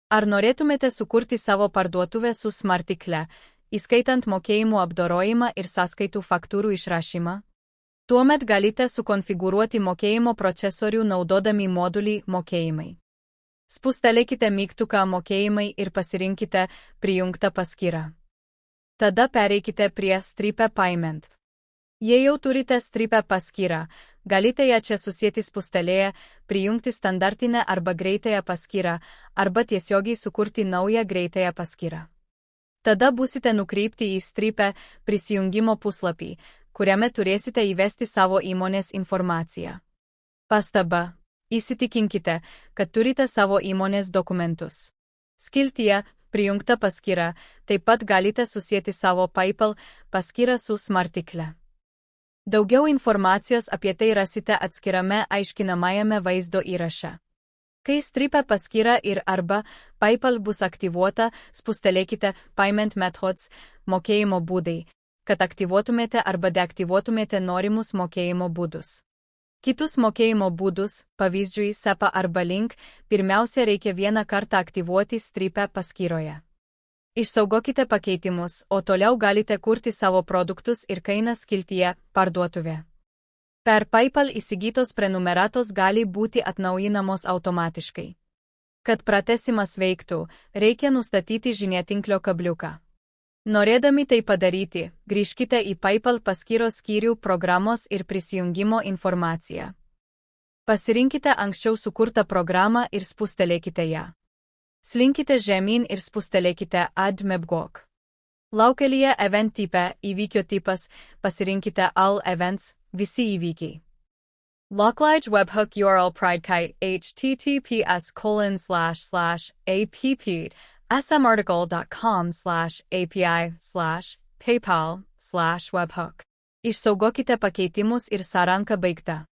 Ar norėtumėte sukurti savo parduotuvę su smartikle, įskaitant mokėjimų apdorojimą ir sąskaitų faktūrų išrašymą? Tuomet galite sukonfigūruoti mokėjimo procesorių naudodami modulį Mokėjimai. Spustelėkite mygtuką Mokėjimai ir pasirinkite Prijungtą paskyrą. Tada pereikite prie Stripe Payment. Jei jau turite Stripe paskyrą, galite ją čia susieti spustelėję, prijungti standartinę arba greitąją paskyrą, arba tiesiogiai sukurti naują greitąją paskyrą. Tada būsite nukreipti į Stripe prisijungimo puslapį, kuriame turėsite įvesti savo įmonės informaciją. Pastaba. Įsitikinkite, kad turite savo įmonės dokumentus. Skiltyje Prijungta paskyra taip pat galite susieti savo PayPal paskyrą su smartikle. Daugiau informacijos apie tai rasite atskirame aiškinamajame vaizdo įraše. Kai Stripe paskyra ir arba PayPal bus aktyvuota, spustelėkite Payment Methods mokėjimo būdai, kad aktyvuotumėte arba deaktyvuotumėte norimus mokėjimo būdus. Kitus mokėjimo būdus, pavyzdžiui SEPA arba Link, pirmiausia reikia vieną kartą aktyvuoti Stripe paskyroje. Išsaugokite pakeitimus, o toliau galite kurti savo produktus ir kainas skiltyje Parduotuvė. Per PayPal įsigytos prenumeratos gali būti atnaujinamos automatiškai. Kad pratęsimas veiktų, reikia nustatyti žiniatinklio kabliuką. Norėdami tai padaryti, grįžkite į PayPal paskyros skyrių programos ir prisijungimo informaciją. Pasirinkite anksčiau sukurtą programą ir spustelėkite ją. Slinkite žemyn ir spustelėkite Add Mebgok. Laukelyje Event tipe įvykio tipas pasirinkite All Events, visi įvykiai. Locklige webhook URL pridekite https://app.smarticle.com/api/paypal/webhook. Išsaugokite pakeitimus ir sąranka baigta.